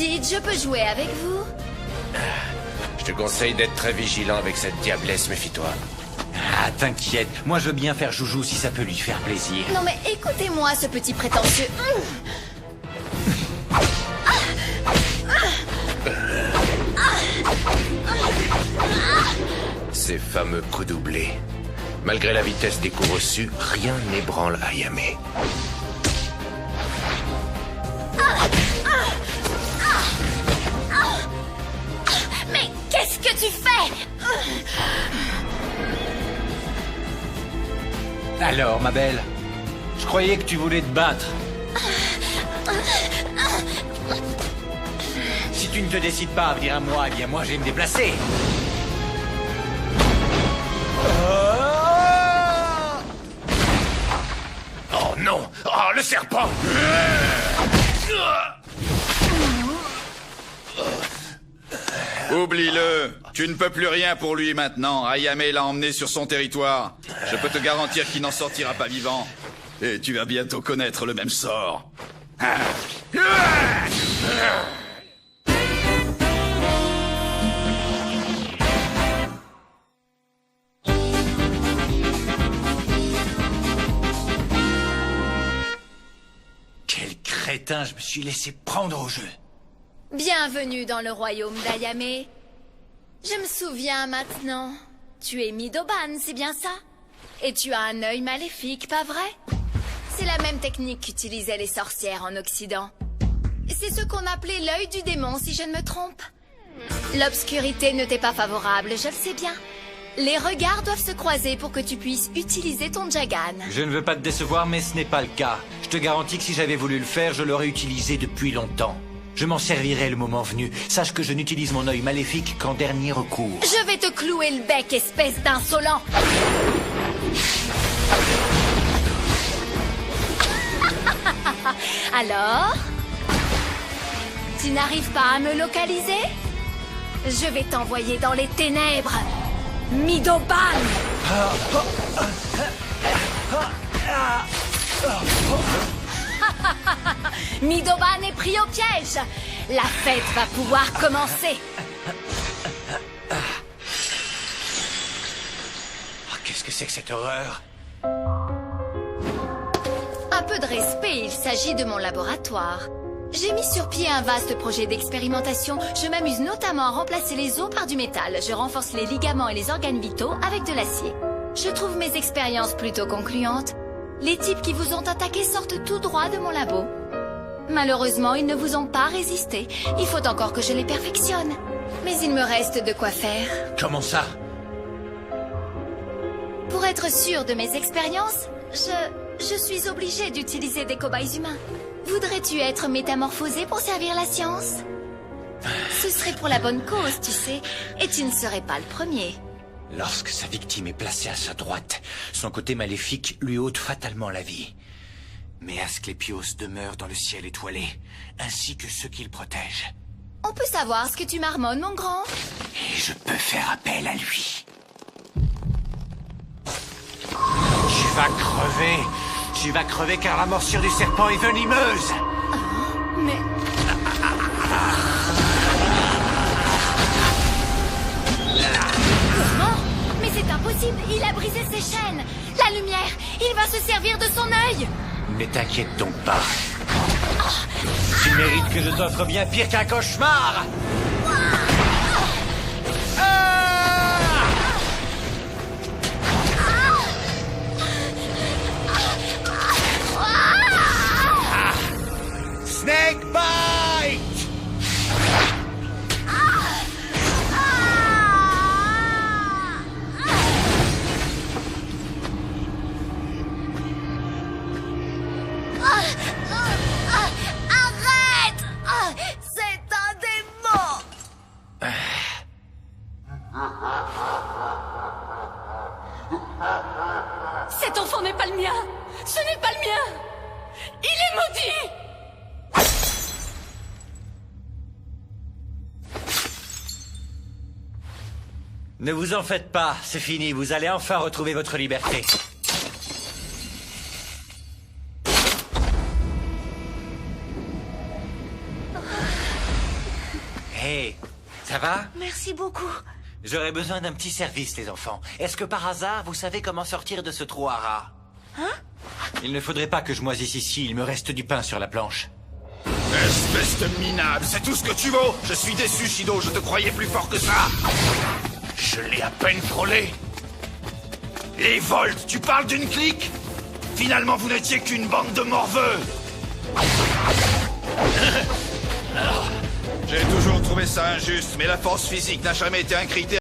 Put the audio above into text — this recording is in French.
Dites, je peux jouer avec vous? Je te conseille d'être très vigilant avec cette diablesse, méfie-toi. Ah, t'inquiète, moi je veux bien faire joujou si ça peut lui faire plaisir. Non mais écoutez-moi, ce petit prétentieux. Ces fameux coups doublés. Malgré la vitesse des coups reçus, rien n'ébranle Ayame. Mais qu'est-ce que tu fais? Alors, ma belle, je croyais que tu voulais te battre. Si tu ne te décides pas à venir à moi, eh bien moi je vais me déplacer. Oh non! Oh, le serpent! Oublie-le. Tu ne peux plus rien pour lui maintenant. Ayame l'a emmené sur son territoire. Je peux te garantir qu'il n'en sortira pas vivant. Et tu vas bientôt connaître le même sort. Quel crétin, je me suis laissé prendre au jeu. Bienvenue dans le royaume d'Ayame. Je me souviens maintenant. Tu es Midoban, c'est bien ça? Et tu as un œil maléfique, pas vrai? C'est la même technique qu'utilisaient les sorcières en Occident. C'est ce qu'on appelait l'œil du démon, si je ne me trompe. L'obscurité ne t'est pas favorable, je le sais bien. Les regards doivent se croiser pour que tu puisses utiliser ton Jagan. Je ne veux pas te décevoir, mais ce n'est pas le cas. Je te garantis que si j'avais voulu le faire, je l'aurais utilisé depuis longtemps. Je m'en servirai le moment venu. Sache que je n'utilise mon œil maléfique qu'en dernier recours. Je vais te clouer le bec, espèce d'insolent! Alors? Tu n'arrives pas à me localiser? Je vais t'envoyer dans les ténèbres! Midoban! Midoban est pris au piège! La fête va pouvoir commencer! Ah, qu'est-ce que c'est que cette horreur? Un peu de respect, il s'agit de mon laboratoire. J'ai mis sur pied un vaste projet d'expérimentation. Je m'amuse notamment à remplacer les os par du métal. Je renforce les ligaments et les organes vitaux avec de l'acier. Je trouve mes expériences plutôt concluantes. Les types qui vous ont attaqué sortent tout droit de mon labo. Malheureusement, ils ne vous ont pas résisté. Il faut encore que je les perfectionne. Mais il me reste de quoi faire. Comment ça? Pour être sûr de mes expériences, je suis obligée d'utiliser des cobayes humains. Voudrais-tu être métamorphosé pour servir la science? Ce serait pour la bonne cause, tu sais, et tu ne serais pas le premier. Lorsque sa victime est placée à sa droite, son côté maléfique lui ôte fatalement la vie. Mais Asclépios demeure dans le ciel étoilé, ainsi que ceux qu'il protège. On peut savoir ce que tu marmonnes, mon grand? Et je peux faire appel à lui. Tu vas crever! Tu vas crever car la morsure du serpent est venimeuse! Mais... Comment? Mais c'est impossible, il a brisé ses chaînes! La lumière, il va se servir de son œil! Ne t'inquiète donc pas. Tu mérites que je t'offre bien pire qu'un cauchemar! Snake bite! Arrête! C'est un démon! Cet enfant n'est pas le mien! Ce n'est pas le mien! Il est maudit! Ne vous en faites pas, c'est fini, vous allez enfin retrouver votre liberté. Hey, ça va? Merci beaucoup. J'aurais besoin d'un petit service, les enfants. Est-ce que par hasard, vous savez comment sortir de ce trou à rats? Hein? Il ne faudrait pas que je moisisse ici, il me reste du pain sur la planche. Espèce de minable, c'est tout ce que tu vaux. Je suis déçu, Shido, je te croyais plus fort que ça. Je l'ai à peine frôlé. Et Volt, tu parles d'une clique? Finalement, vous n'étiez qu'une bande de morveux. J'ai toujours trouvé ça injuste, mais la force physique n'a jamais été un critère.